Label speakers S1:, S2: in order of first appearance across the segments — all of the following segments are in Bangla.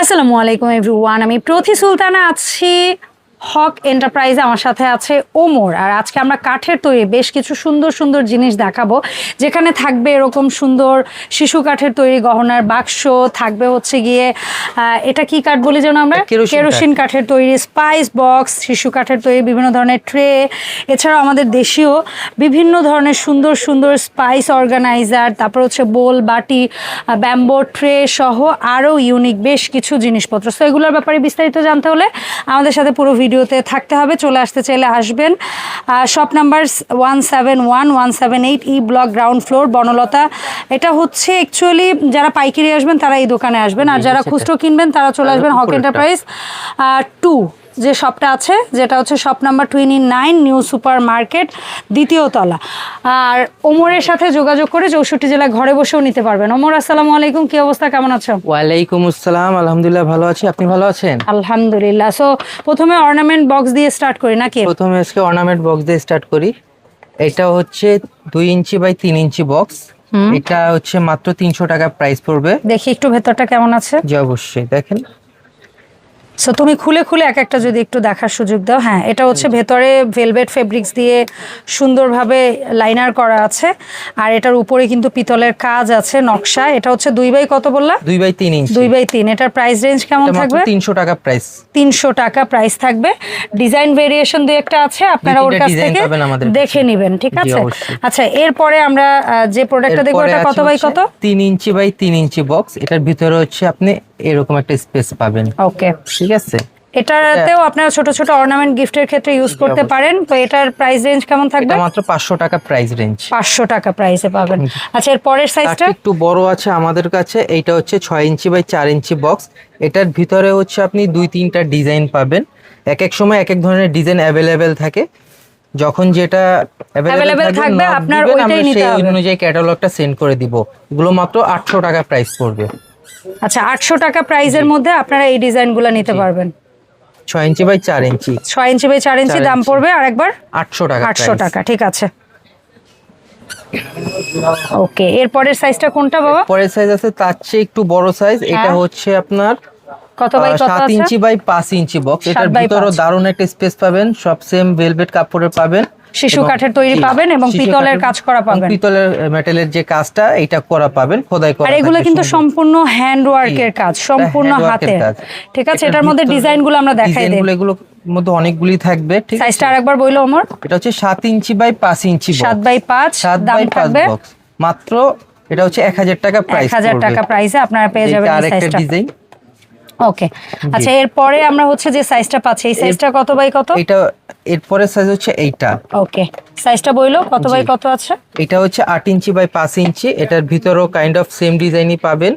S1: আসসালামু আলাইকুম এভরিওয়ান, আমি প্রতি সুলতানা আছি হক এন্টারপ্রাইজে। আমার সাথে আছে ওমর। আর আজকে আমরা কাঠের তৈরি বেশ কিছু সুন্দর সুন্দর জিনিস দেখাবো, যেখানে থাকবে এরকম সুন্দর শিশু কাঠের তৈরি গহনার বাক্স, থাকবে হচ্ছে গিয়ে এটা কি কাঠ বলি যেন আমরা, কেরোসিন কাঠের তৈরি স্পাইস বক্স, শিশু কাঠের তৈরি বিভিন্ন ধরনের ট্রে, এছাড়াও আমাদের দেশীয় বিভিন্ন ধরনের সুন্দর সুন্দর স্পাইস অর্গানাইজার, তারপর হচ্ছে বোল, বাটি, ব্যাম্বো ট্রে সহ আরও ইউনিক বেশ কিছু জিনিসপত্র। সো এগুলোর ব্যাপারে বিস্তারিত জানতে হলে আমাদের সাথে পুরো ভিডিওতে থাকতে হবে। চলে আসতে চাইলে আসবেন। Shop number 171-178 E block, ground floor, Banalata. এটা হচ্ছে অ্যাকচুয়ালি যারা পাইকারি আসবেন তারা এই দোকানে আসবেন, আর যারা খুচরো কিনবেন তারা চলে আসবেন হক এন্টারপ্রাইজ 2 যে শপটা আছে, যেটা হচ্ছে shop number 29 new super market, দ্বিতীয় তলা। আর ওমরের সাথে যোগাযোগ করে 64 জেলায় ঘরে বসেও নিতে পারবেন। ওমর, আসসালামু আলাইকুম, কি অবস্থা, কেমন আছো?
S2: ওয়ালাইকুম আসসালাম, আলহামদুলিল্লাহ ভালো আছি, আপনি ভালো আছেন?
S1: আলহামদুলিল্লাহ। সো প্রথমে অর্নামেন্ট বক্স দিয়ে স্টার্ট করি নাকি?
S2: প্রথমে আজকে অর্নামেন্ট বক্স দিয়ে স্টার্ট করি। এটা হচ্ছে 2 ইঞ্চি বাই 3 ইঞ্চি বক্স। এটা হচ্ছে মাত্র 300 টাকা প্রাইস পড়বে।
S1: দেখি একটু ভেতরটা কেমন আছে।
S2: জি অবশ্যই দেখেন।
S1: সো তুমি খুলে খুলে এক একটা যদি একটু দেখার সুযোগ দাও। হ্যাঁ, এটা হচ্ছে ভেতরে ভেলভেট ফেব্রিক্স দিয়ে সুন্দরভাবে লাইনার করা আছে, আর এটার উপরে কিন্তু পিতলের কাজ আছে, নকশা। এটা হচ্ছে 2 বাই কত বললা?
S2: 2 বাই 3 ইঞ্চি।
S1: 2 বাই 3। এটার প্রাইস রেঞ্জ কেমন থাকবে?
S2: 300 টাকা প্রাইস।
S1: 300 টাকা প্রাইস থাকবে। ডিজাইন ভেরিয়েশন দুই একটা আছে, আপনারা ওর কাছ থেকে দেখে নেবেন, ঠিক আছে? আচ্ছা, এরপরে আমরা যে প্রোডাক্টটা দেখব, এটা কত বাই কত?
S2: 3 ইঞ্চি বাই 3 ইঞ্চি বক্স। এটার ভিতরে হচ্ছে আপনি এরকম একটা স্পেস পাবেন।
S1: ওকে,
S2: ঠিক আছে।
S1: এটাতেও আপনারা ছোট ছোট অর্নামেন্ট গিফটের ক্ষেত্রে ইউজ করতে পারেন। তো এটার প্রাইস রেঞ্জ কেমন থাকবে?
S2: এটা মাত্র 500 টাকা প্রাইস রেঞ্জ।
S1: 500 টাকা প্রাইসে পাবেন। আচ্ছা, এর পরের সাইজটা
S2: একটু বড় আছে আমাদের কাছে। এইটা হচ্ছে 6 ইঞ্চি বাই 4 ইঞ্চি বক্স। এটার ভিতরে হচ্ছে আপনি 2-3টা ডিজাইন পাবেন। এক এক সময় এক এক ধরনের ডিজাইন অ্যাভেলেবেল থাকে। যখন যেটা অ্যাভেলেবেল থাকবে আপনার ওইটাই নিতে হবে, সেই অনুযায়ী ক্যাটালগটা সেন্ড করে দিব। এগুলো মাত্র 800 টাকা প্রাইস পড়বে।
S1: আচ্ছা, 800 টাকা প্রাইসের মধ্যে আপনারা এই ডিজাইনগুলো নিতে পারবেন।
S2: 6 inch by 4 inch.
S1: 6 inch by 4 ইঞ্চি দাম পড়বে আরেকবার
S2: 800 টাকা।
S1: 800 টাকা, ঠিক আছে। ওকে, এর পরের সাইজটা কোনটা বাবা?
S2: পরের সাইজ আছে তার চেয়ে একটু বড় সাইজ। এটা হচ্ছে আপনার
S1: কত বাই কত আছে?
S2: 7 ইঞ্চি বাই 5 ইঞ্চি বক্স। এটার ভিতরে দারুণ একটা স্পেস পাবেন, সব সেম ভেলভেট কাপড়ের পাবেন,
S1: শিশু কাঠের তৈরি পাবেন এবং পিতলের কাজ করা পাবেন।
S2: পিতলের মেটালের যে কাজটা এটা করা পাবেন, খোদাই করা।
S1: আর এগুলো কিন্তু সম্পূর্ণ হ্যান্ড ওয়ার্কের কাজ, সম্পূর্ণ হাতের। ঠিক আছে, এটার মধ্যে ডিজাইনগুলো আমরা দেখাই দেই।
S2: এগুলোর মধ্যে অনেকগুলি থাকবে। ঠিক আছে,
S1: সাইজটা আরেকবার বইলো ওমর।
S2: এটা হচ্ছে 7 inch by 5 inch box.
S1: 7 by 5 দাম থাকবে
S2: মাত্র। এটা হচ্ছে 1000 টাকা প্রাইস।
S1: 1000 টাকা প্রাইসে আপনারা পেয়ে যাবেন এই সাইজটা।
S2: ডিজাইন।
S1: ওকে, আচ্ছা, এরপরে আমরা হচ্ছে যে সাইজটা পাচ্ছি, এই সাইজটা কত বাই কত?
S2: এটা এরপরে সাইজ হচ্ছে এইটা।
S1: ওকে, সাইজটা বইলো কত বাই কত আছে?
S2: এটা হচ্ছে 8 ইঞ্চি বাই 5 ইঞ্চি। এটার ভিতরেও কাইন্ড অফ সেম ডিজাইনই পাবেন,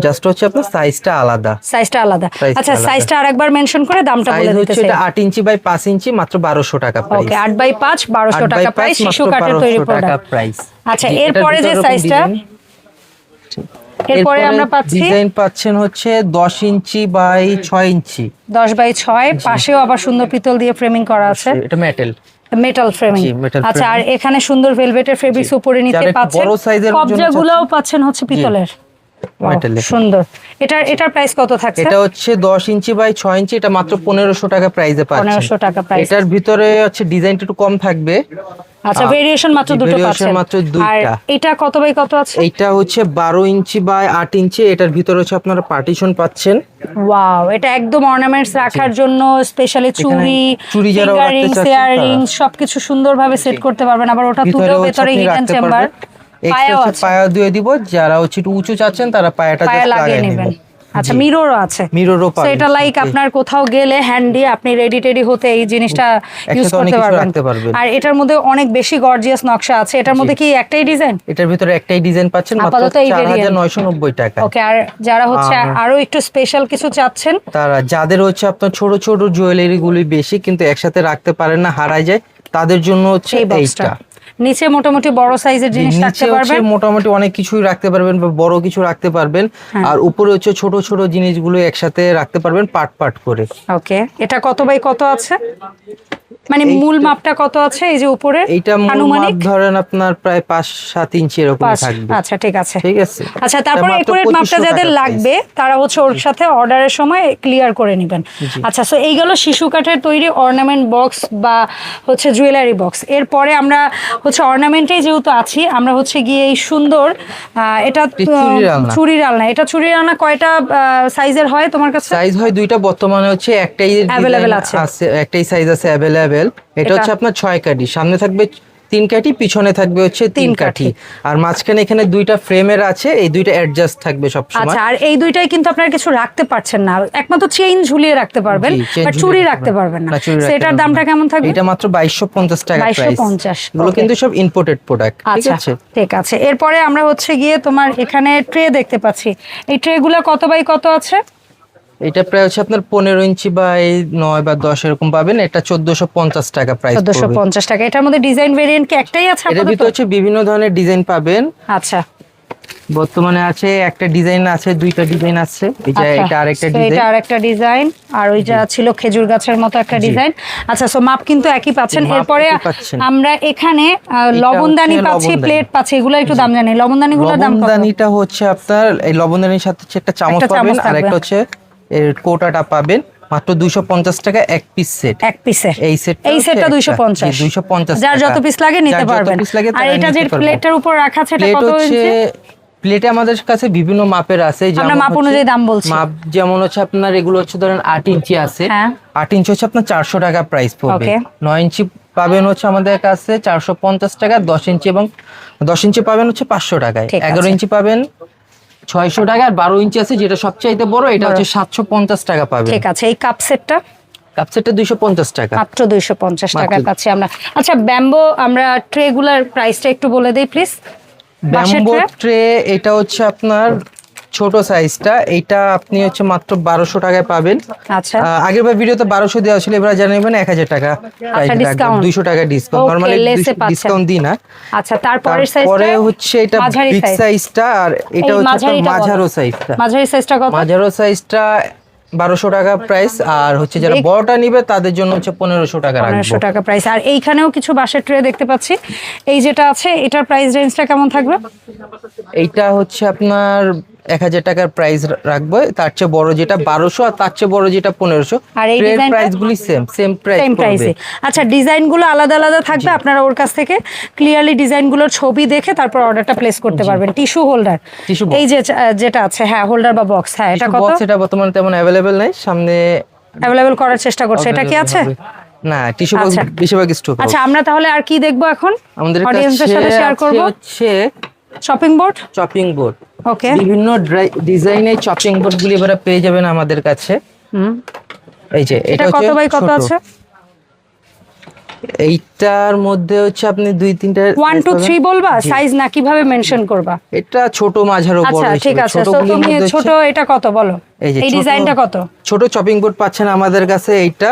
S2: জাস্ট হচ্ছে আপনার সাইজটা আলাদা।
S1: সাইজটা আলাদা। আচ্ছা, সাইজটা আরেকবার মেনশন করে দামটা বলে দিতে চাই।
S2: এটা 8 ইঞ্চি বাই 5 ইঞ্চি, মাত্র 1200 টাকা প্রাইস।
S1: ওকে, 8 বাই 5 1200 টাকা প্রাইস, শিশু কাঠের তৈরি প্রোডাক্ট
S2: প্রাইস।
S1: আচ্ছা, এরপরে যে সাইজটা, এরপরে আমরা পাচ্ছি
S2: ডিজাইন পাচ্ছেন হচ্ছে 10 ইঞ্চি বাই 6 ইঞ্চি।
S1: 10 বাই 6, পাশেও আবার সুন্দর পিতল দিয়ে ফ্রেমিং করা আছে।
S2: এটা
S1: মেটাল ফ্রেমিং। আচ্ছা, আর এখানে সুন্দর ভেলভেটের ফেব্রিক্স উপরে নিতে পাচ্ছেন, কবজাগুলোও পাচ্ছেন হচ্ছে পিতলের। সুন্দর। এটার প্রাইস কত থাকছে?
S2: এটা হচ্ছে 10 ইঞ্চি বাই 6 ইঞ্চি। এটা মাত্র 1500 টাকা প্রাইসে পাচ্ছেন।
S1: 1500 টাকা প্রাইস।
S2: এটার ভিতরে হচ্ছে ডিজাইনটা একটু কম থাকবে।
S1: আচ্ছা, ভেরিয়েশন মাত্র দুটো পাচ্ছেন।
S2: মাত্র দুইটা।
S1: আর এটা কত বাই কত আছে?
S2: এটা হচ্ছে 12 ইঞ্চি বাই 8 ইঞ্চি। এটার ভিতরে হচ্ছে আপনারা পার্টিশন পাচ্ছেন।
S1: ওয়াও, এটা একদম অর্নামেন্টস রাখার জন্য স্পেশালি চুড়ি, ইয়াররিংস, ইয়াররিংস সবকিছু সুন্দরভাবে সেট করতে পারবেন। আবার ওটা তুলেও ভেতরে হিডেন চেম্বার, পায়াও আছে।
S2: পায়া দিয়ে দিব, যারা হচ্ছে একটু উঁচু চাচ্ছেন তারা পায়াটা জাস্ট লাগিয়ে নেবেন।
S1: আচ্ছা, মিররও আছে।
S2: মিররও পাবেন।
S1: সেটা লাইক আপনার কোথাও গেলে হ্যান্ডি আপনি রেডি টেডি হতে এই জিনিসটা ইউজ করতে পারবেন। আর এটার মধ্যে অনেক বেশি গর্জিয়াস নকশা আছে। এটার মধ্যে কি একটাই ডিজাইন?
S2: এটার ভিতরে একটাই ডিজাইন পাচ্ছেন, মাত্র 4990 টাকা।
S1: ওকে, আর যারা হচ্ছে আরো একটু স্পেশাল কিছু চাচ্ছেন,
S2: তারা যাদের হচ্ছে আপনার ছোট ছোট জুয়েলারি গুলি বেশি কিন্তু একসাথে রাখতে পারেন না, হারায় যায়, তাদের জন্য হচ্ছে এইটা।
S1: নিচে মোটামুটি বড় সাইজের জিনিস রাখতে
S2: নিচে হচ্ছে
S1: পারবেন।
S2: মোটামুটি অনেক কিছুই রাখতে পারবেন বা বড় কিছু রাখতে পারবেন। আর উপরে হচ্ছে ছোট ছোট জিনিসগুলো একসাথে রাখতে পারবেন পার্ট পার্ট করে।
S1: ওকে, এটা কত বাই কত আছে, মানে মূল মাপটা কত আছে এই যে উপরে?
S2: এইটা মূল মাপ ধরেন আপনার প্রায় 5-7 ইঞ্চি এরকম থাকবে।
S1: আচ্ছা ঠিক আছে,
S2: ঠিক আছে।
S1: আচ্ছা তারপরে একুরেট মাপটা যাদের লাগবে তারা হচ্ছে ওর সাথে অর্ডারের সময় ক্লিয়ার করে নেবেন। আচ্ছা, সো এই গেল শিশু কাঠের তৈরি অর্নামেন্ট বক্স বা হচ্ছে জুয়েলারি বক্স। এরপরে আমরা হচ্ছে অর্নামেন্টেই যেহেতু আছি, আমরা হচ্ছে গিয়ে এই সুন্দর এটা চুরির আলনা। এটা চুরির আলনা কয়টা সাইজের হয় তোমার কাছে?
S2: সাইজ হয় দুইটা, বর্তমানে হচ্ছে একটাই
S1: অ্যাভেলেবেল আছে,
S2: একটাই সাইজ আছে অ্যাভেলেবেল। এটা হচ্ছে আপনার 6 কাঠি, সামনে থাকবে 3 কাঠি, পিছনে থাকবে হচ্ছে 3 কাঠি, আর মাঝখানে এখানে দুইটা ফ্রেমের আছে, এই দুইটা অ্যাডজাস্ট থাকবে সব সময়।
S1: আচ্ছা, আর এই দুইটাই কিন্তু আপনারা কিছু রাখতে পারছেন না, একমাত্র চেইন ঝুলিয়ে রাখতে পারবেন, বাট চুরি রাখতে পারবেন না। সেটার দামটা কেমন থাকবে?
S2: এটা মাত্র 2250 টাকা প্রাইস।
S1: 2250,
S2: এগুলো কিন্তু সব ইম্পোর্টেড প্রোডাক্ট। ঠিক আছে,
S1: ঠিক আছে। এরপরে আমরা হচ্ছে গিয়ে তোমার এখানে ট্রে দেখতে পাচ্ছি, এই ট্রেগুলো কত বাই কত আছে?
S2: এটা প্রায় হচ্ছে আপনার 15 ইঞ্চি বাই 9 বা 10 এরকম পাবেন। এটা 1450 টাকা প্রাইস।
S1: 1450 টাকা। এটার মধ্যে ডিজাইন ভেরিয়েন্ট কি একটাই আছে?
S2: এর ভিতরে হচ্ছে বিভিন্ন ধরনের ডিজাইন পাবেন।
S1: আচ্ছা,
S2: বর্তমানে আছে একটা ডিজাইন আছে, দুইটা ডিজাইন আছে। এই যে এটা আরেকটা ডিজাইন,
S1: এটা আরেকটা ডিজাইন, আর ওইটা ছিল খেজুর গাছের মতো একটা ডিজাইন। আচ্ছা, সো মাপ কিন্তু একই পাচ্ছেন। এরপরে আমরা এখানে লবণদানি পাচ্ছি, প্লেট পাচ্ছি, এগুলো একটু দাম জানি। লবণদানিগুলোর দাম কত?
S2: লবণদানিটা হচ্ছে আপনার এই লবণদানির সাথে হচ্ছে একটা চামচ পাবেন, আর একটা হচ্ছে এর কোটাটা পাবেন মাত্র 250 টাকা এক পিস সেট।
S1: এক পিসের
S2: এই সেটটা
S1: 250।
S2: 250
S1: যার যত পিস লাগে নিতে পারবেন। আর এটা যে প্লেটের উপর রাখা আছে এটা কত ইঞ্চি?
S2: প্লেটে আমাদের কাছে বিভিন্ন মাপের আছে,
S1: আমরা মাপ অনুযায়ী দাম বলছি।
S2: মাপ যেমন হচ্ছে আপনার এগুলো হচ্ছে ধরেন 8 ইঞ্চি আছে, 8 ইঞ্চি হচ্ছে আপনার 400 টাকা প্রাইস পড়বে। 9 ইঞ্চি পাবেন হচ্ছে আমাদের কাছে 450 টাকা, 10 ইঞ্চি এবং 10 ইঞ্চি পাবেন হচ্ছে 500 টাকায়, 11 ইঞ্চি পাবেন 600 টাকা, আর 12 ইঞ্চি আছে যেটা সবচাইতে বড়, এটা হচ্ছে 750 টাকা পাবেন।
S1: ঠিক আছে। এই কাপ সেটটা?
S2: কাপ সেটটা 250 টাকা,
S1: মাত্র 250 টাকায় পাচ্ছি আমরা। আচ্ছা, ব্যাম্বো আমরা ট্রে গুলার প্রাইসটা একটু বলে দেই প্লিজ।
S2: ব্যাম্বো ট্রে এটা হচ্ছে আপনার ছোট সাইজটা, এটা আপনি হচ্ছে মাত্র 1200 টাকায় পাবেন।
S1: আচ্ছা,
S2: আগের বার ভিডিওতে 1200 দেওয়া ছিল, এবার জানাবেন 1000 টাকা, 200 টাকা ডিসকাউন্ট। নরমালি ডিসকাউন্ট দিই না।
S1: আচ্ছা, তারপরের সাইজটা
S2: পরে হচ্ছে এটা বিগ সাইজটা, আর এটা হচ্ছে আপনার মাঝারো সাইজটা।
S1: মাঝারি সাইজটা কত?
S2: মাঝারো সাইজটা 1200 টাকা প্রাইস, আর হচ্ছে যারা বড়টা নিবে তাদের জন্য হচ্ছে 1500 টাকা রাখবো।
S1: 1500 টাকা প্রাইস। আর এইখানেও কিছু বাঁশের ট্রে দেখতে পাচ্ছি, এই যেটা আছে এটার প্রাইস রেঞ্জটা কেমন থাকবে?
S2: এইটা হচ্ছে আপনার 1000 টাকার প্রাইস রাখবো, তার চেয়ে বড় যেটা 1200, আর তার চেয়ে বড় যেটা 1500।
S1: আর এই ডিজাইন
S2: প্রাইসগুলি সেম প্রাইস।
S1: আচ্ছা, ডিজাইনগুলো আলাদা আলাদা থাকবে, আপনারা ওর কাছ থেকে ক্লিয়ারলি ডিজাইনগুলোর ছবি দেখে তারপর অর্ডারটা প্লেস করতে পারবেন। টিস্যু হোল্ডার, এই যে যেটা আছে, হ্যাঁ হোল্ডার বা বক্স, হ্যাঁ এটা কত?
S2: এটা বর্তমানে তেমন अवेलेबल নাই, সামনে
S1: अवेलेबल করার চেষ্টা করছে। এটা কি আছে?
S2: না, টিস্যু বক্স বেশিরভাগ স্টক।
S1: আচ্ছা, আমরা তাহলে আর কি দেখবো এখন?
S2: আমাদের
S1: অডিয়েন্সের সাথে শেয়ার করব
S2: হচ্ছে
S1: চপিং বোর্ড। ওকে,
S2: বিভিন্ন ডিজাইনের চপিং বোর্ড গুলি এবারে পেয়ে যাবেন আমাদের কাছে। এই যে এটা
S1: কত বাই কত আছে?
S2: এইটার মধ্যে হচ্ছে আপনি 2-3টা
S1: 1 2 3 বলবা সাইজ, না কিভাবে মেনশন করবা?
S2: এটা ছোট, মাঝারো, বড়।
S1: আচ্ছা ঠিক আছে, তো তুমি ছোট এটা কত বলো? এই ডিজাইনটা কত?
S2: ছোট চপিং বোর্ড পাচ্ছেন আমাদের কাছে, এইটা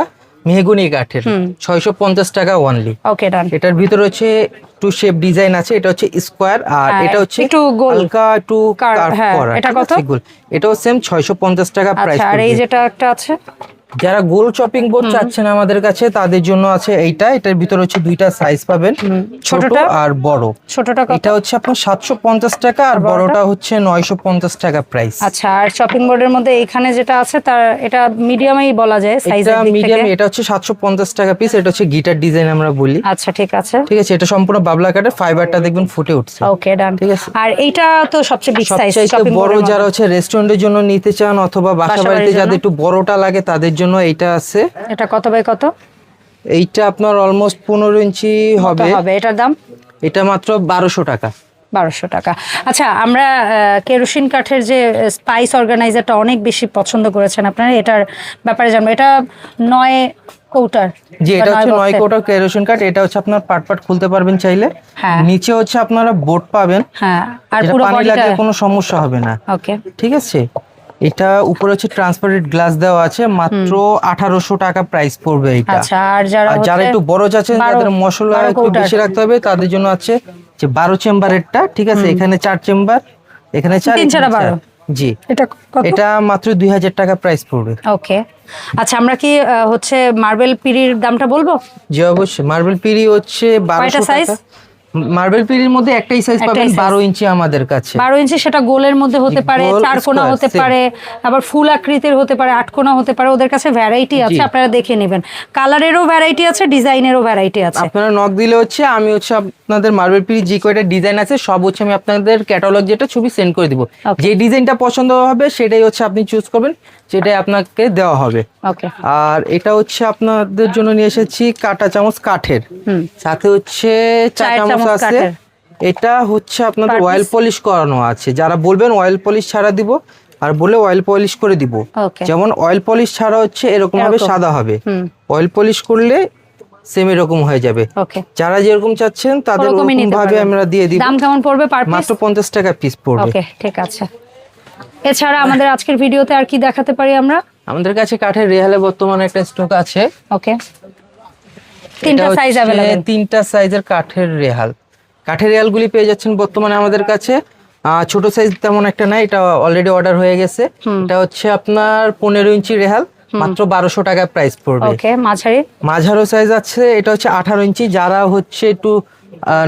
S2: মেহগনি কাঠের, 650 টাকা অনলি।
S1: ওকে, ডান।
S2: এটার ভিতরে হচ্ছে একটু শেপ ডিজাইন আছে, এটা হচ্ছে স্কোয়ার, আর এটা হচ্ছে
S1: একটু গোল,
S2: হালকা একটু কার্ভ করা।
S1: এটা কত?
S2: এটাও সেম 650 টাকা প্রাইস।
S1: আচ্ছা, আর এই যেটা একটা আছে,
S2: যারা গোল চপিং বোর্ড চাচ্ছেন আমাদের কাছে তাদের জন্য আছে এইটা। এটার ভিতরে হচ্ছে দুইটা সাইজ পাবেন, ছোট আর বড়।
S1: ছোটটা কত?
S2: এটা হচ্ছে আপনার 750 টাকা, আর বড়টা হচ্ছে 950 টাকা প্রাইস।
S1: আচ্ছা, আর চপিং বোর্ডের মধ্যে এইখানে যেটা আছে তার এটা মিডিয়ামই বলা যায় সাইজের দিক থেকে।
S2: মিডিয়াম, এটা হচ্ছে 750 টাকা পিস। এটা হচ্ছে গিটার ডিজাইন আমরা বলি।
S1: আচ্ছা ঠিক আছে,
S2: এটা সম্পূর্ণ বাবলা কাঠের, ফাইবারটা দেখবেন ফুটে উঠছে।
S1: ওকে, ডান। ঠিক আছে, আর এইটা তো সবচেয়ে বিগ সাইজ
S2: চপিং বড়, যারা হচ্ছে রেস্টুরেন্টের জন্য নিতে চান অথবা বাসা বাড়িতে যাদের একটু বড়টা লাগে তাদের জন্য এইটা আছে।
S1: এটা কত বাই কত?
S2: এইটা আপনার অলমোস্ট 15 ইঞ্চি হবে।
S1: এটার দাম?
S2: এটা মাত্র 1200 টাকা।
S1: 1200 টাকা। আচ্ছা, আমরা কেরোসিন কাঠের যে স্পাইস অর্গানাইজারটা অনেক বেশি পছন্দ করেছেন আপনারা, এটার ব্যাপারে জানবো। এটা 9 কৌটার,
S2: জি এটা হচ্ছে 9 কৌটার কেরোসিন কাঠ। এটা হচ্ছে আপনার পার্ট খুলতে পারবেন চাইলে। নিচে হচ্ছে আপনারা বোর্ড পাবেন,
S1: হ্যাঁ, আর
S2: পুরো পানি লাগে কোনো সমস্যা হবে না।
S1: ওকে,
S2: ঠিক আছে। এটা উপরে হচ্ছে ট্রান্সপারেন্ট গ্লাস দেওয়া আছে, মাত্র 1800 টাকা প্রাইস পড়বে এটা।
S1: আচ্ছা, আর যারা
S2: যারা একটু বড় চাচ্ছেন, যাদের মশলা একটু বেশি রাখতে হবে, তাদের জন্য আছে যে 12 চেম্বারেরটা, ঠিক আছে, এখানে 4 চেম্বার, এখানে 4,
S1: 3 ছাড়া 12।
S2: জি,
S1: এটা কত?
S2: এটা মাত্র 2000 টাকা প্রাইস পড়বে।
S1: ওকে, আচ্ছা আমরা কি হচ্ছে মার্বেল পিরির দামটা বলবো?
S2: জি অবশ্যই। মার্বেল পিরি হচ্ছে 1200
S1: size?
S2: টাকা। মার্বেল পিরির মধ্যে একটাই সাইজ পাবেন, 12 ইঞ্চি আমাদের কাছে।
S1: 12 ইঞ্চি, সেটা গোলের মধ্যে হতে পারে,
S2: গোল,
S1: 4 কোণা
S2: square,
S1: হতে
S2: same।
S1: পারে, আবার ফুল আকৃতির হতে পারে, 8 কোণা হতে পারে। ওদের কাছে ভ্যারাইটি আছে, আপনারা দেখে নেবেন। কালারেরও ভ্যারাইটি আছে, ডিজাইনেরও ভ্যারাইটি আছে।
S2: আপনারা নক দিলে হচ্ছে আমি হচ্ছে আপনাদের মার্বেল পিরি যে কয়টা ডিজাইন আছে সব হচ্ছে আমি আপনাদের ক্যাটালগ যেটা ছবি সেন্ড করে দিব।
S1: Okay.
S2: যে ডিজাইনটা পছন্দ হবে সেটাই হচ্ছে আপনি চুজ করবেন, সেটাই আপনাকে দেওয়া হবে।
S1: ওকে,
S2: আর এটা হচ্ছে আপনাদের জন্য নিয়ে এসেছি কাঁটা চামচ কাঠের, সাথে হচ্ছে চা
S1: চায়ের
S2: চামচ
S1: চামচ
S2: আছে।
S1: কাঠের।
S2: এটা হচ্ছে আপনাদের
S1: Per
S2: অয়েল
S1: piece?
S2: পলিশ করানো আছে, যারা বলবেন অয়েল পলিশ ছাড়া দিব, আর বলে অয়েল পলিশ করে দিব।
S1: Okay.
S2: যেমন অয়েল পলিশ ছাড়া হচ্ছে এরকম ভাবে
S1: এরকম।
S2: সাদা হবে, অয়েল পলিশ করলে সেম এরকম হয়ে যাবে।
S1: ওকে,
S2: যারা যেরকম চাচ্ছেন তাদের
S1: ওরকমই
S2: ওরকম
S1: নিতে
S2: ভাবে
S1: পারবেন।
S2: আমরা দিয়ে দিব।
S1: দাম কেমন পড়বে পার পিস?
S2: মাত্র 50 টাকা পিস পড়বে।
S1: ওকে, ঠিক আছে। এছাড়া আমাদের আজকের ভিডিওতে আর কি দেখাতে পারি আমরা?
S2: আমাদের কাছে কাঠের রেহালে বর্তমানে একটা স্টক আছে।
S1: ওকে, তিনটা
S2: এটা
S1: সাইজ
S2: হচ্ছে
S1: अवेलेबल।
S2: তিনটা সাইজের কাঠের রেহাল। কাঠের রেহালগুলি পেয়ে যাচ্ছেন বর্তমানে আমাদের কাছে। ছোট সাইজ তেমন একটা নাই, এটা অলরেডি অর্ডার হয়ে গেছে। এটা হচ্ছে আপনার 15 ইঞ্চি রেহাল, মাত্র 1200 টাকা প্রাইস পড়বে।
S1: ওকে, মাঝারি?
S2: মাঝারো সাইজ আছে, এটা হচ্ছে 18 ইঞ্চি। যারা হচ্ছে একটু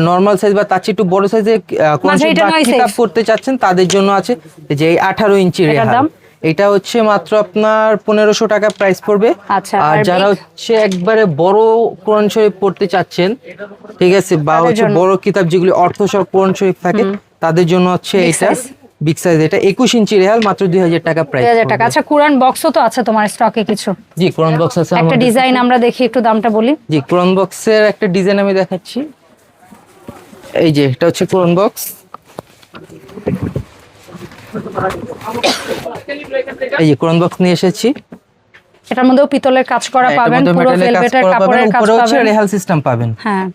S2: নরমাল সাইজ বা তার চেয়ে একটু বড় সাইজে
S1: মাঝারিটা নয়
S2: কিতাব
S1: size।
S2: করতে চাচ্ছেন তাদের জন্য আছে যে এই 18 ইঞ্চি
S1: এটার
S2: রেহাল।
S1: দাম?
S2: এটা হচ্ছে মাত্র আপনার 1500 টাকা প্রাইস পড়বে।
S1: আচ্ছা,
S2: আর
S1: আর
S2: যারা
S1: big?
S2: হচ্ছে একবারে বড় কোরআন শরীফ পড়তে চাচ্ছেন, ঠিক আছে, বা
S1: তাদের
S2: হচ্ছে
S1: জন্য?
S2: বড় কিতাব যেগুলি অর্থ সহ কোরআন শরীফ থাকে, তাদের জন্য হচ্ছে
S1: Big
S2: এটা
S1: size?
S2: Big size. এটা 21 ইঞ্চি রেহাল, মাত্র 2000 টাকা প্রাইস
S1: 2000 টাকা। আচ্ছা, কুরআন বক্সও তো আছে তোমার স্টকে কিছু?
S2: জি, কোরআন বক্স আছে
S1: একটা
S2: আমাদের।
S1: ডিজাইন আমরা দেখি, একটু দামটা বলি।
S2: জি, কোরআন বক্সের একটা ডিজাইন আমি দেখাচ্ছি। এই যে এটা হচ্ছে কোরআন বক্স। এই যে কোরআন বক্স নিয়ে এসেছি।
S1: এটার মধ্যেও পিতলের কাজ করা
S2: এটার
S1: পাবেন,
S2: মধ্যে
S1: পুরো
S2: মেটালের কাজ
S1: ভেলভেটের
S2: করা পাবেন,
S1: কাপড়ের কাজ
S2: উপরে হচ্ছে
S1: পাবেন।
S2: রেহাল সিস্টেম পাবেন।
S1: হ্যাঁ,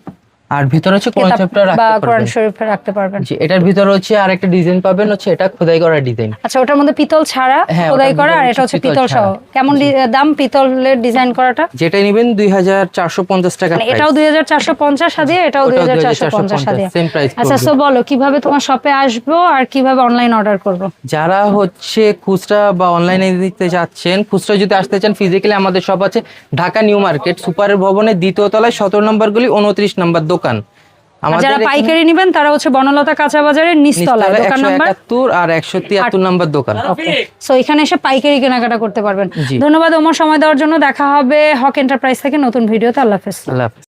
S2: আর ভিতরে হচ্ছে কোরআন
S1: কিতাব
S2: চ্যাপ্টার
S1: বা
S2: রাখতে
S1: কোরআন
S2: পারবেন।
S1: শরীফ রাখতে পারবেন।
S2: জি, এটার ভিতরে হচ্ছে আরেকটা ডিজাইন পাবেন, হচ্ছে এটা খোদাই করা ডিজাইন।
S1: আচ্ছা, ওটার মধ্যে পিতল ছাড়া
S2: হ্যাঁ,
S1: খোদাই
S2: ওটার
S1: করা, আর
S2: ভিতরে
S1: এটা হচ্ছে
S2: পিতল
S1: পিতল সহ।
S2: ছাড়া।
S1: কেমন দাম পিতলের ডিজাইন করাটা?
S2: যেটা নেবেন 2450 টাকা
S1: মানে
S2: প্রাইস।
S1: এটাও 2450 সাদিয়ে, এটাও
S2: ওটাও
S1: 2450 সাদিয়ে।
S2: সেম প্রাইস
S1: আচ্ছা,
S2: পড়বে।
S1: সো বলো কিভাবে তোমার শপে আসবো আর কিভাবে অনলাইন অর্ডার করব?
S2: যারা হচ্ছে খুচরা বা অনলাইনে দিতে যাচ্ছেন, খুচরা যদি আসতে চান ফিজিক্যালি আমাদের শপ আছে ঢাকা নিউ মার্কেট সুপারের ভবনের 2য় তলায় 17 নম্বর গলি 29 নম্বর দোকান।
S1: আর যারা পাইকারি নেবেন তারা হচ্ছে বনলতা কাঁচা বাজারের নিচতলায় দোকান নাম্বার
S2: 171 আর 173 নম্বর দোকান।
S1: ওকে, সো এখানে এসে পাইকারি কেনাকাটা করতে পারবেন।
S2: জি।
S1: ধন্যবাদ ওমর সময় দেওয়ার জন্য। দেখা হবে হক এন্টারপ্রাইজ থেকে নতুন ভিডিওতে। আল্লাহ হাফেজ।
S2: আল্লাহ হাফেজ।